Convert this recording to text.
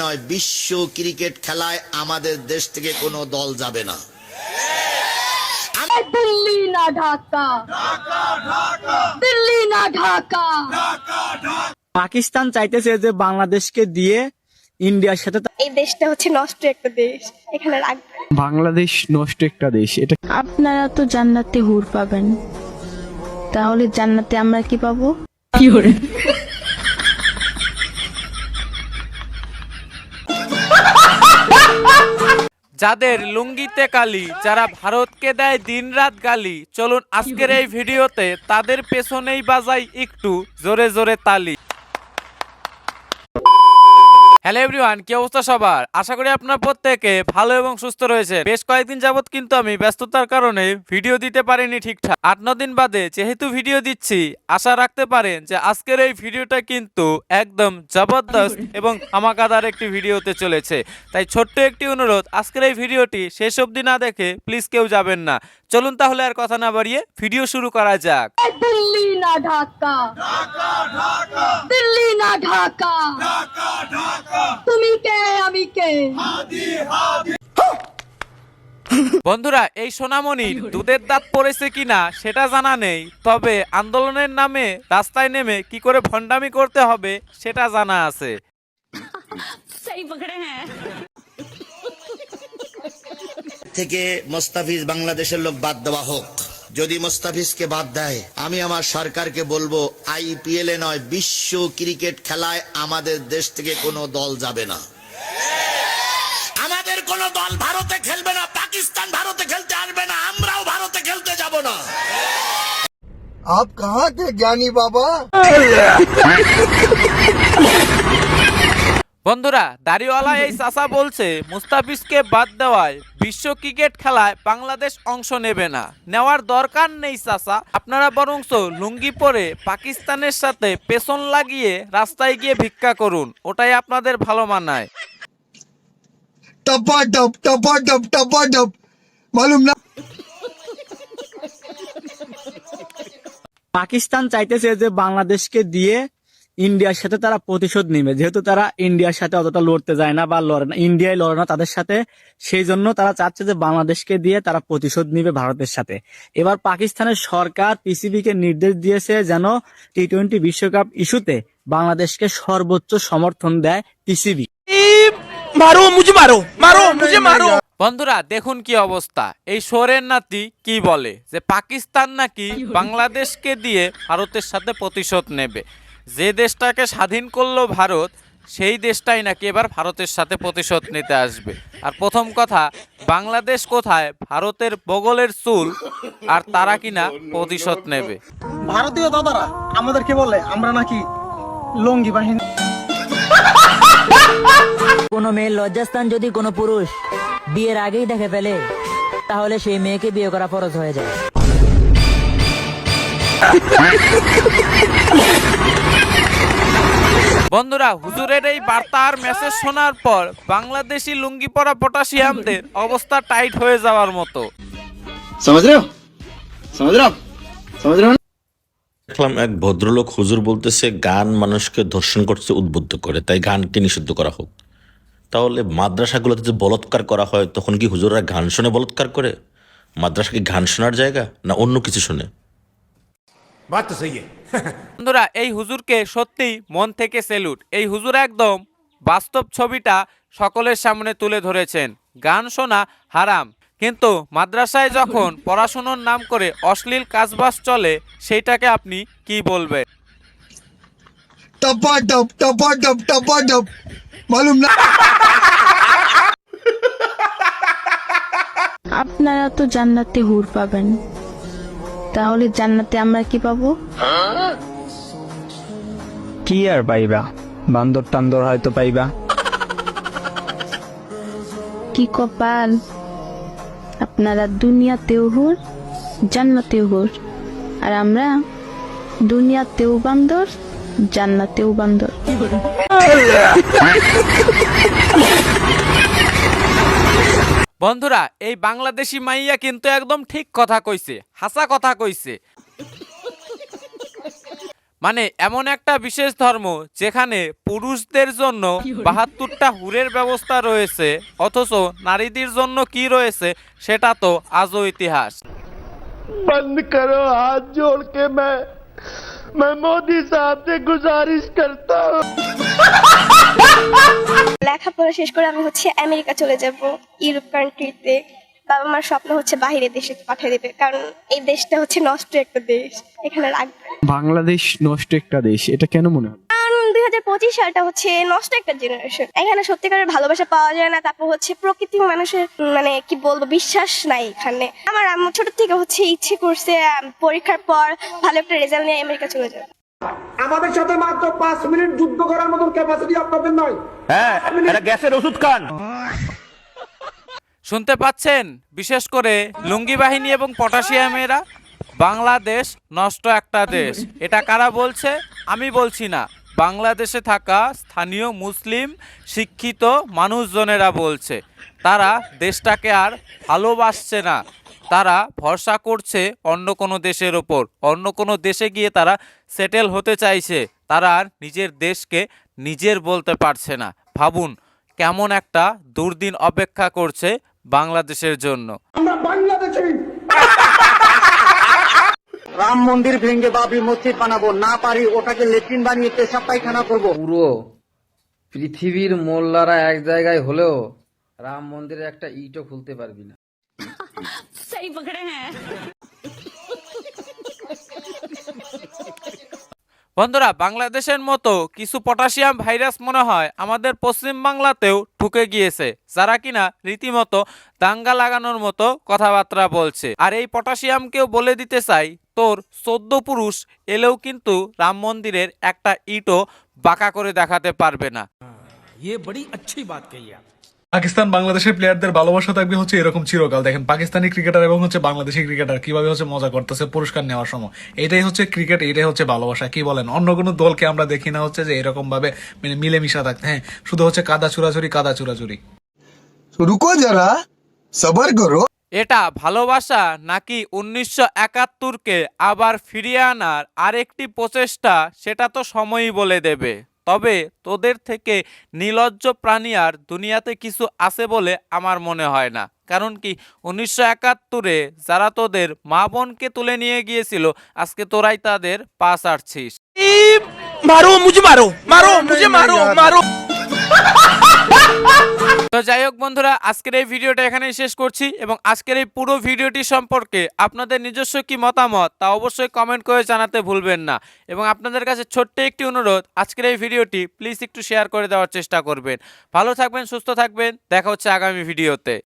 নয়, বিশ্ব ক্রিকেট খেলায় আমাদের দেশ থেকে কোনো দল যাবে না। দিল্লি না ঢাকা, দিল্লি না ঢাকা। পাকিস্তান চাইতেছে যে বাংলাদেশকে দিয়ে ইন্ডিয়ার সাথে এই দেশটা হচ্ছে নষ্ট একটা দেশ, এখানে রাখবে। বাংলাদেশ নষ্ট একটা দেশ, এটা আপনারা তো জান্নাতে হুর পাবেন, তাহলে জান্নাতে আমরা কি পাবো? যাদের লুঙ্গিতে কালি, যারা ভারতকে দেয় দিনরাত গালি, চলুন আজকের এই ভিডিওতে তাদের পেছনেই বাজাই একটু জোরে জোরে তালি। হ্যালো এভরিওয়ান, কি অবস্থা সবার? আশা করি আপনারা প্রত্যেকে ভালো এবং সুস্থ রয়েছে। বেশ কয়েকদিন যাবত কিন্তু আমি ব্যস্ততার কারণে ভিডিও দিতে পারিনি ঠিকঠাক। 8-9 দিন বাদে যেহেতু ভিডিও দিচ্ছি, আশা রাখতে পারেন যে আজকের এই ভিডিওটা কিন্তু একদম জবরদস্ত এবং ধামাকাদার একটি ভিডিওতে চলেছে। তাই ছোট্ট একটি অনুরোধ, আজকের এই ভিডিওটি শেষ অবধি না দেখে প্লিজ কেউ যাবেন না। চলুন তাহলে আর কথা না বাড়িয়ে ভিডিও শুরু করা যাক। দিল্লি না ঢাকা, দিল্লি না ঢাকা, তুমি কে আমি কে। বন্ধুরা, এই সোনামণির দুধের দাঁত পড়েছে কিনা সেটা জানা নেই, তবে আন্দোলনের নামে রাস্তায় নেমে কি করে ভণ্ডামি করতে হবে সেটা জানা আছে। থেকে মোস্তাফিজ বাংলাদেশের লোক বাদ দেওয়া হোক। যদি মোস্তাফিজকে বাদ দেয়, আমি আমার সরকারকে বলবো IPL এ নয়, বিশ্ব ক্রিকেট খেলায় আমাদের দেশ থেকে কোনো দল যাবে না। আমাদের কোনো দল ভারতে খেলবে না, পাকিস্তান ভারতে খেলতে আসবে না, আমরাও ভারতে খেলতে যাব না। आप कहाँ थे ज्ञानी बाबा? বন্ধুরা, দাড়িওয়ালা এই চাচা বলছে মুস্তাফিজকে বাদ দেওয়ায় বিশ্ব ক্রিকেট খেলায় বাংলাদেশ অংশ নেবে না। নেওয়ার দরকার নেই চাচা, আপনারা বরঞ্চ লুঙ্গি পরে পাকিস্তানের সাথে পেছন লাগিয়ে রাস্তায় গিয়ে ভিক্ষা করুন, ওটাই আপনাদের ভালো মানায়। टपाटप टपाटप टपाटप मालूम ना। পাকিস্তান চাইতেছে যে বাংলাদেশকে দিয়ে ইন্ডিয়ার সাথে তারা প্রতিশোধ নেবে, যেহেতু তারা ইন্ডিয়ার সাথে অতটা লড়তে যায় না বা লড়ে না, ইন্ডিয়ায় লড়ে না তাদের সাথে, সেই জন্য তারা চাচ্ছে যে বাংলাদেশকে দিয়ে তারা প্রতিশোধ নিবে ভারতের সাথে। এবার পাকিস্তানের সরকার PCB কে নির্দেশ দিয়েছে যেন T20 বিশ্বকাপ ইস্যুতে বাংলাদেশকে সর্বোচ্চ সমর্থন দেয় PCB। বন্ধুরা দেখুন কি অবস্থা, এই শোরের নাতি কি বলে যে পাকিস্তান নাকি বাংলাদেশকে দিয়ে ভারতের সাথে প্রতিশোধ নেবে। যে দেশটাকে স্বাধীন করলো ভারত, সেই দেশটাই নাকি এবার ভারতের সাথে প্রতিশোধ নিতে আসবে। আর প্রথম কথা, বাংলাদেশ কোথায়? ভারতের বগলের চুল, আর তারা কিনা প্রতিশোধ নেবে। ভারতীয় দাদারা আমাদেরকে বলে আমরা নাকি লঙ্গি বাহিনী। কোনো মেয়ের লজ্জাস্থান যদি কোনো পুরুষ বিয়ের আগেই দেখে ফেলে, তাহলে সেই মেয়েকে বিয়ে করা ফরজ হয়ে যায়। বন্ধুরা, হুজুরের এই বার্তা আর মেসেজ শোনার পর বাংলাদেশি লুঙ্গি পরা পটাশিয়ামদের অবস্থা টাইট হয়ে যাওয়ার মতো। দেখলাম এক ভদ্রলোক হুজুর বলতেছে গান মানুষকে ধর্ষণ করতে উদ্বুদ্ধ করে, তাই গানকে নিষিদ্ধ করা হোক। তাহলে মাদ্রাসাগুলোতে যে বলৎকার করা হয়, তখন কি হুজুররা গান শুনে বলৎকার করে? মাদ্রাসা কি গান শোনার জায়গা, না অন্য কিছু শুনে? বন্ধুরা, এই হুজুরকে সত্যি মন থেকে স্যালুট। এই হুজুর একদম বাস্তব ছবিটা সকলের সামনে তুলে ধরেছেন। গান শোনা হারাম, কিন্তু মাদ্রাসায় যখন পড়াশোনার নাম করে অশ্লীল কাজবাজ চলে, সেইটাকে আপনি কি বলবেন? टपाटप टपाटप टपाटप मालूम ना। আপনারা তো জান্নাতে হুর পাবেন, তাহলে জান্নাতে আমরা কি পাবো? কি আর পাইবা? বান্দর টান্দর হয়তো পাইবা। কি কপাল, আপনারা দুনিয়াতেও হুর, জান্নাতেও হুর, আর আমরা দুনিয়াতেও বান্দর, জান্নাতেও বান্দর। বন্ধুরা, এই বাংলাদেশি মাইয়া কিন্তু একদম ঠিক কথা কইছে, হাসা কথা কইছে। মানে এমন একটা বিশেষ ধর্ম যেখানে পুরুষদের জন্য 72টা হুরের ব্যবস্থা রয়েছে, অথচ নারীদের জন্য কি রয়েছে সেটা তো আজও ইতিহাস। बंद करो हाथ जोड़ के मैं मोदी साहब से गुजारिश करता हूँ। লেখাপড়া শেষ করে আমি আমেরিকা চলে যাব, ইউরোপ কান্ট্রিতে। বাবা মার স্বপ্ন বাইরের দেশে পাঠিয়ে দেবে, কারণ এই দেশটা নষ্ট একটা দেশ, এখানে রাখবে। বাংলাদেশ নষ্ট একটা দেশ, এটা কেন মনে হয়? কারণ 2025 সালটা নষ্ট একটা জেনারেশন। এখানে সত্যিকারের ভালোবাসা পাওয়া যায় না। তারপর প্রকৃতি মানুষের মানে কি বলবো, বিশ্বাস নাই এখানে। আমার আম্মু ছোট থেকে ইচ্ছে করছে পরীক্ষার পর ভালো একটা রেজাল্ট নিয়ে আমেরিকা চলে যাবে। আমাদের সাথে মাত্র 5 মিনিট যুদ্ধ করার মতো ক্যাপাসিটি আপনাদের নয়। হ্যাঁ, এটা গ্যাসের ওষুধ খান। শুনতে পাচ্ছেন, বিশেষ করে লুঙ্গি বাহিনী এবং পটাশিয়ামেরা বাংলাদেশ নষ্ট একটা দেশ। এটা কারা বলছে? আমি বলছি না, বাংলাদেশে থাকা স্থানীয় মুসলিম শিক্ষিত মানুষজনেরা বলছে। তারা দেশটাকে আর ভালোবাসছে না, তারা ভরসা করছে অন্য কোনো দেশের ওপর। অন্য কোনো দেশে গিয়ে তারা সেটেল হতে চাইছে, তারা আর নিজের দেশকে নিজের বলতে পারছে না। ভাবুন কেমন একটা দুর্দিন অপেক্ষা করছে বাংলাদেশের জন্য। আমরা বাংলাদেশি। রাম মন্দির ভেঙে বাবরি মসজিদ বানাবো, না পারি ওটাকে লেট্রিন বানিয়ে পেশাব পায়খানা করবো। পুরো পৃথিবীর মোল্লারা এক জায়গায় হলেও রাম মন্দিরে একটা ইটও খুলতে পারবি না। বন্ধুরা, বাংলাদেশের মতো কিছু পটাশিয়াম ভাইরাস মনে হয় আমাদের পশ্চিম বাংলাতেও ঢুকে গিয়েছে, যারা কিনা রীতিমতো দাঙ্গা লাগানোর মতো কথাবার্তা বলছে। আর এই পটাশিয়ামকেও বলে দিতে চাই, তোর 14 পুরুষ এলেও কিন্তু রাম মন্দিরের একটা ইটও বাঁকা করে দেখাতে পারবে না। পাকিস্তান বাংলাদেশের প্লেয়ারদের ভালোবাসা থাকবে এরকম চিরকাল। দেখেন পাকিস্তানি ক্রিকেটার এবং বাংলাদেশি ক্রিকেটার কিভাবে মজা করতেছে পুরস্কার নেওয়ার সময়। এটাই ক্রিকেট, এটাই ভালোবাসা। কি বলেন? অন্য কোনো দলকে আমরা দেখি না যে এরকম ভাবে মিলেমিশা থাকতে। হ্যাঁ, শুধু কাদা চুরাচুরি। রুকো যারা, সবার করো। এটা ভালোবাসা নাকি 1971কে আবার ফিরিয়ে আনার আরেকটি প্রচেষ্টা, সেটা তো সময়ই বলে দেবে। তবে তোদের থেকে নির্লজ্জ প্রাণী আর দুনিয়াতে কিছু আছে বলে আমার মনে হয় না। কারণ কি, 1971-এ যারা তোদের মা বোনকে তুলে নিয়ে গিয়েছিল, আজকে তোরাই তাদের পা চাটছিস। তো যাই হোক বন্ধুরা, আজকের এই ভিডিওটা এখানেই শেষ করছি এবং আজকের এই পুরো ভিডিওটি সম্পর্কে আপনাদের নিজস্ব কি মতামত তা অবশ্যই কমেন্ট করে জানাতে ভুলবেন না। এবং আপনাদের কাছে ছোট্ট একটি অনুরোধ, আজকের এই ভিডিওটি প্লিজ একটু শেয়ার করে দেওয়ার চেষ্টা করবেন। ভালো থাকবেন, সুস্থ থাকবেন, দেখা হচ্ছে আগামী ভিডিওতে।